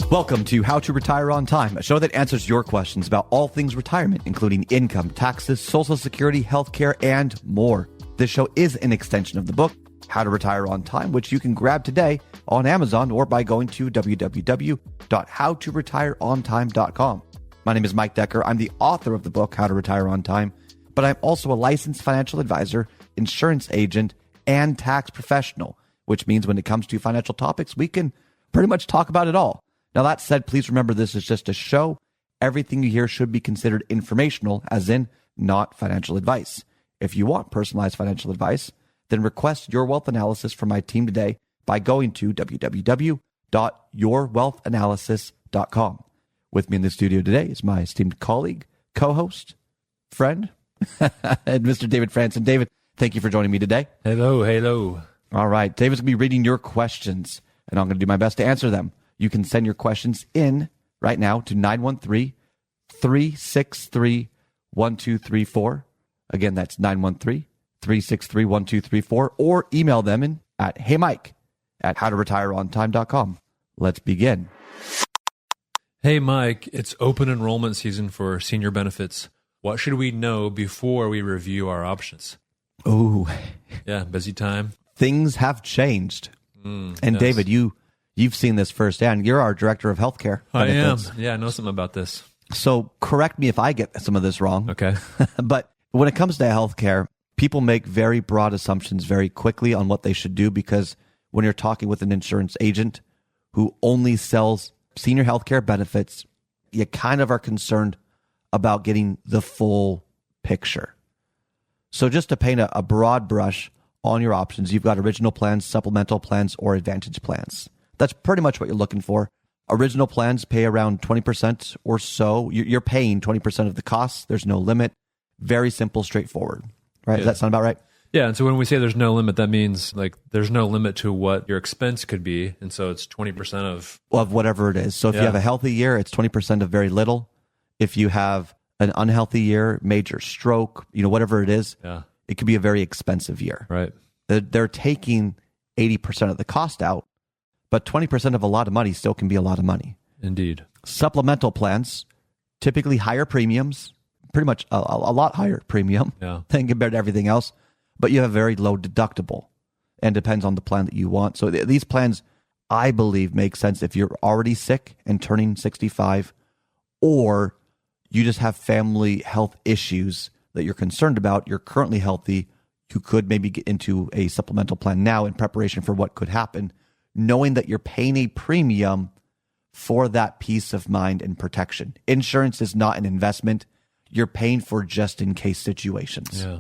Welcome to How to Retire on Time, a show that answers your questions about all things retirement, including income, taxes, Social Security, healthcare, and more. This show is an extension of the book, How to Retire on Time, which you can grab today on Amazon or by going to www.howtoretireontime.com. My name is Mike Decker. I'm the author of the book, How to Retire on Time, but I'm also a licensed financial advisor, insurance agent, and tax professional, which means when it comes to financial topics, we can pretty much talk about it all. Now, that said, please remember this is just a show. Everything you hear should be considered informational, as in not financial advice. If you want personalized financial advice, then request your wealth analysis from my team today by going to www.yourwealthanalysis.com. With me in the studio today is my esteemed colleague, co-host, friend, and Mr. David Franson. David, thank you for joining me today. Hello. All right, David's going to be reading your questions, and I'm going to do my best to answer them. You can send your questions in right now to 913-363-1234. Again, that's 913-363-1234, or email them in at heymike@howtoretireontime.com. Let's begin. Hey, Mike, it's open enrollment season for senior benefits. What should we know before we review our options? Oh, yeah, busy time. Things have changed. And yes. David, you've seen this firsthand. You're our director of healthcare benefits. I am. Yeah, I know something about this. So correct me if I get some of this wrong. Okay. But when it comes to healthcare, people make very broad assumptions very quickly on what they should do, because when you're talking with an insurance agent who only sells senior healthcare benefits, you kind of are concerned about getting the full picture. So just to paint a broad brush on your options, you've got original plans, supplemental plans, or advantage plans. That's pretty much what you're looking for. Original plans pay around 20% or so. You're paying 20% of the costs. There's no limit. Very simple, straightforward. Right? Yeah. Does that sound about right? Yeah. And so when we say there's no limit, that means like there's no limit to what your expense could be. And so it's 20% of whatever it is. So if you have a healthy year, it's 20% of very little. If you have an unhealthy year, major stroke, whatever it is, it could be a very expensive year. Right. They're taking 80% of the cost out, but 20% of a lot of money still can be a lot of money. Indeed. Supplemental plans, typically higher premiums, pretty much a lot higher premium than compared to everything else, but you have a very low deductible, and depends on the plan that you want. So these plans, I believe, make sense if you're already sick and turning 65, or you just have family health issues that you're concerned about. You're currently healthy. You could maybe get into a supplemental plan now in preparation for what could happen, knowing that you're paying a premium for that peace of mind and protection. Insurance is not an investment. You're paying for just in case situations. Yeah.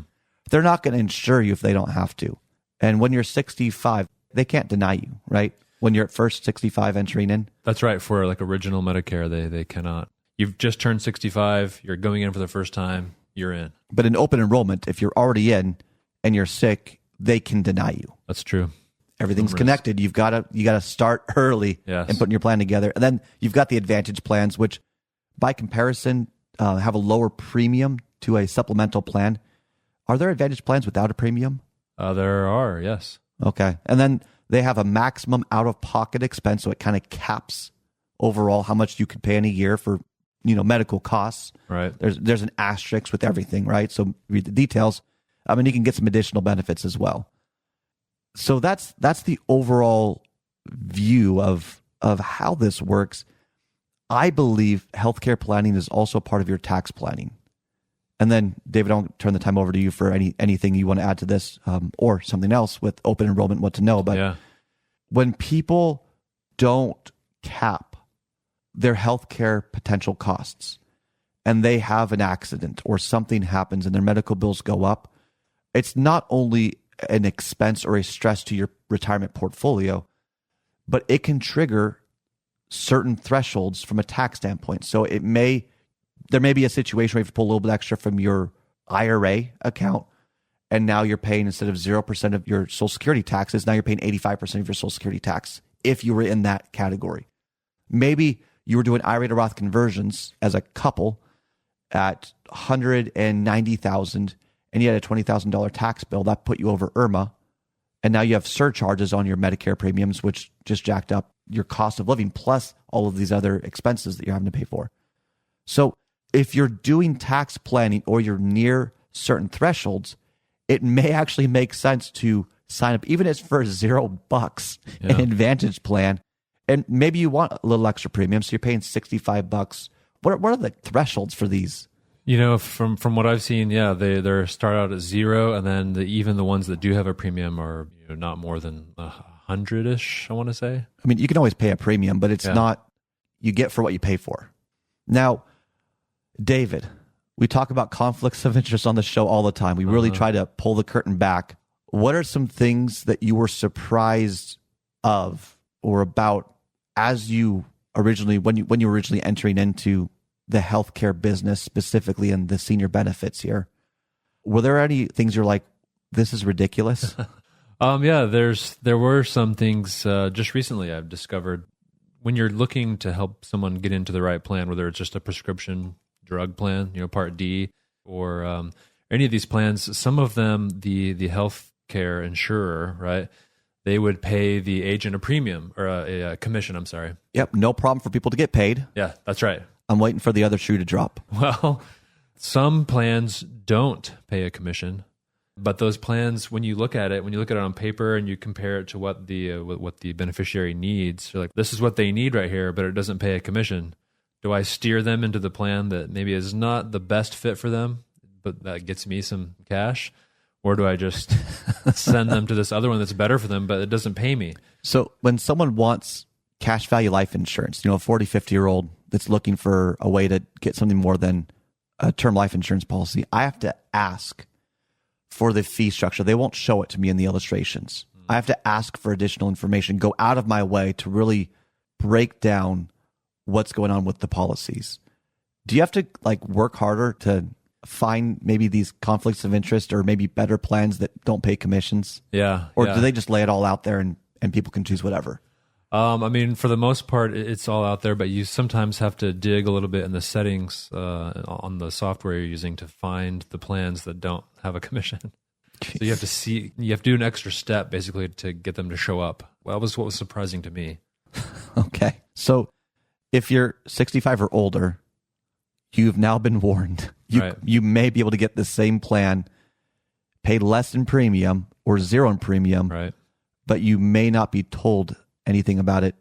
They're not going to insure you if they don't have to. And when you're 65, they can't deny you, right? When you're at first 65 entering in. That's right. For like original Medicare, they cannot. You've just turned 65. You're going in for the first time. You're in. But in open enrollment, if you're already in and you're sick, they can deny you. That's true. Everything's connected. You got to start early and putting your plan together. And then you've got the advantage plans, which by comparison have a lower premium to a supplemental plan. Are there advantage plans without a premium? There are, yes. Okay. And then they have a maximum out-of-pocket expense, so it kind of caps overall how much you could pay in a year for medical costs. Right. There's an asterisk with everything, right? So read the details. You can get some additional benefits as well. So that's the overall view of how this works. I believe healthcare planning is also part of your tax planning. And then, David, I'll turn the time over to you for anything you want to add to this or something else with open enrollment, what to know. But when people don't cap their healthcare potential costs and they have an accident or something happens and their medical bills go up, it's not only an expense or a stress to your retirement portfolio, but it can trigger certain thresholds from a tax standpoint. So there may be a situation where you have to pull a little bit extra from your IRA account, and now you're paying, instead of 0% of your Social Security taxes, now you're paying 85% of your Social Security tax if you were in that category. Maybe you were doing IRA to Roth conversions as a couple at $190,000 and you had a $20,000 tax bill that put you over IRMA, and now you have surcharges on your Medicare premiums, which just jacked up your cost of living plus all of these other expenses that you're having to pay for. So if you're doing tax planning or you're near certain thresholds, it may actually make sense to sign up, even if it's for $0 an Advantage plan. And maybe you want a little extra premium, so you're paying $65. What are the thresholds for these? From what I've seen, they start out at 0, and then even the ones that do have a premium are not more than 100-ish, I want to say. I mean, you can always pay a premium, but it's not, you get for what you pay for. Now, David, we talk about conflicts of interest on the show all the time. We really try to pull the curtain back. What are some things that you were surprised of or about as you originally, when you were originally entering into the healthcare business, specifically in the senior benefits here? Were there any things you're like, this is ridiculous? There were some things just recently I've discovered. When you're looking to help someone get into the right plan, whether it's just a prescription drug plan, Part D, or any of these plans, some of them, the healthcare insurer, right, they would pay the agent a premium or a commission, I'm sorry. Yep, no problem for people to get paid. Yeah, that's right. I'm waiting for the other shoe to drop. Well, some plans don't pay a commission, but those plans, when you look at it on paper and you compare it to what the beneficiary needs, you're like, this is what they need right here, but it doesn't pay a commission. Do I steer them into the plan that maybe is not the best fit for them, but that gets me some cash? Or do I just send them to this other one that's better for them, but it doesn't pay me? So when someone wants cash value life insurance, a 40, 50-year-old that's looking for a way to get something more than a term life insurance policy, I have to ask for the fee structure. They won't show it to me in the illustrations. I have to ask for additional information, go out of my way to really break down what's going on with the policies. Do you have to work harder to find maybe these conflicts of interest or maybe better plans that don't pay commissions? Yeah. Or do they just lay it all out there and people can choose whatever? I mean, for the most part, it's all out there, but you sometimes have to dig a little bit in the settings on the software you're using to find the plans that don't have a commission. Jeez. So you have to do an extra step basically to get them to show up. Well, that was what was surprising to me. Okay. So if you're 65 or older, you've now been warned. You may be able to get the same plan, pay less in premium or 0 in premium, right? But you may not be told anything about it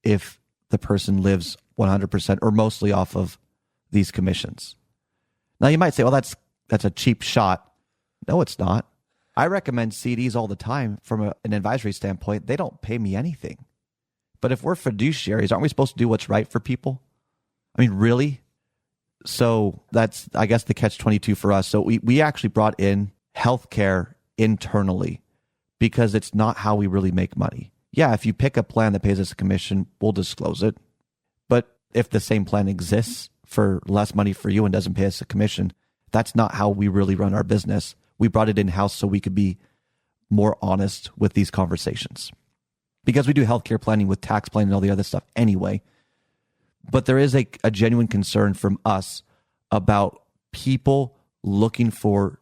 if the person lives 100% or mostly off of these commissions. Now you might say, well, that's a cheap shot. No, it's not. I recommend CDs all the time from an advisory standpoint. They don't pay me anything. But if we're fiduciaries, aren't we supposed to do what's right for people? I mean, really? So that's, I guess, the catch-22 for us. So we actually brought in healthcare internally because it's not how we really make money. Yeah, if you pick a plan that pays us a commission, we'll disclose it. But if the same plan exists for less money for you and doesn't pay us a commission, that's not how we really run our business. We brought it in-house so we could be more honest with these conversations. Because we do healthcare planning with tax planning and all the other stuff anyway. But there is a genuine concern from us about people looking for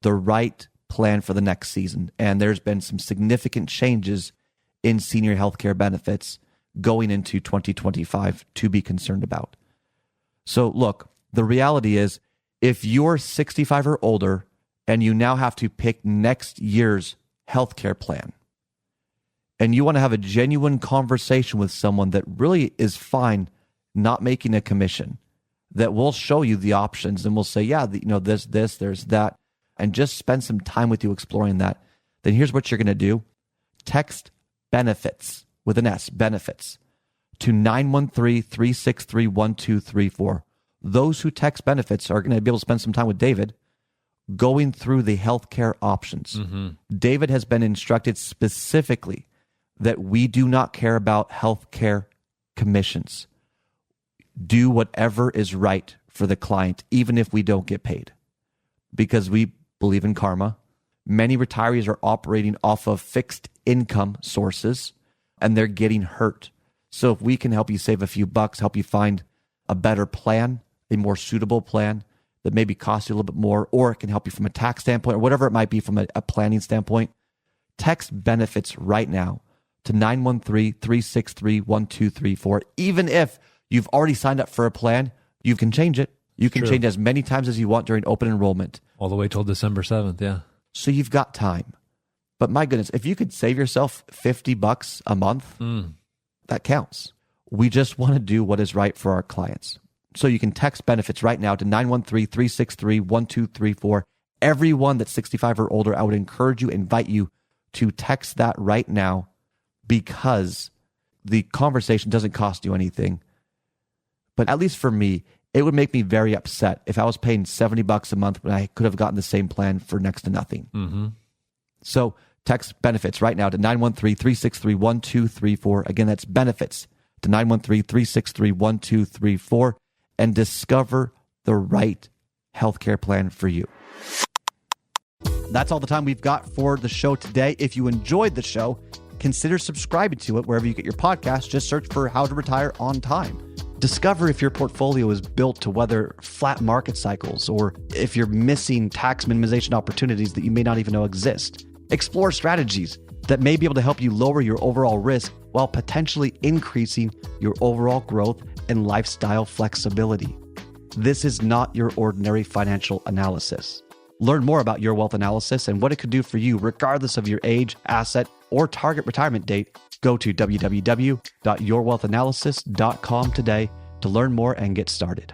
the right plan for the next season. And there's been some significant changes in senior healthcare benefits going into 2025 to be concerned about. So look, the reality is if you're 65 or older and you now have to pick next year's healthcare plan, and you want to have a genuine conversation with someone that really is fine not making a commission, that will show you the options and will say, yeah, there's this, there's that, and just spend some time with you exploring that, then here's what you're going to do. Text benefits with an S, benefits, to 913-363-1234. Those who text benefits are going to be able to spend some time with David going through the healthcare options. Mm-hmm. David has been instructed specifically that we do not care about healthcare commissions. Do whatever is right for the client, even if we don't get paid, because we believe in karma. Many retirees are operating off of fixed income sources and they're getting hurt. So if we can help you save a few bucks, help you find a better plan, a more suitable plan that maybe costs you a little bit more, or it can help you from a tax standpoint or whatever it might be from a planning standpoint, text benefits right now to 913-363-1234. Even if you've already signed up for a plan, you can change it. You can change as many times as you want during open enrollment. All the way till December 7th, yeah. So you've got time. But my goodness, if you could save yourself $50 a month, that counts. We just want to do what is right for our clients. So you can text benefits right now to 913-363-1234. Everyone that's 65 or older, I would encourage you, invite you to text that right now, because the conversation doesn't cost you anything. But at least for me, it would make me very upset if I was paying $70 a month when I could have gotten the same plan for next to nothing. So text benefits right now to 913-363-1234. Again, that's benefits to 913-363-1234, and discover the right healthcare plan for you. That's all the time we've got for the show today. If you enjoyed the show, consider subscribing to it wherever you get your podcasts. Just search for How to Retire on Time. Discover if your portfolio is built to weather flat market cycles, or if you're missing tax minimization opportunities that you may not even know exist. Explore strategies that may be able to help you lower your overall risk while potentially increasing your overall growth and lifestyle flexibility. This is not your ordinary financial analysis. Learn more about Your Wealth Analysis and what it could do for you regardless of your age, asset, or target retirement date. Go to www.yourwealthanalysis.com today to learn more and get started.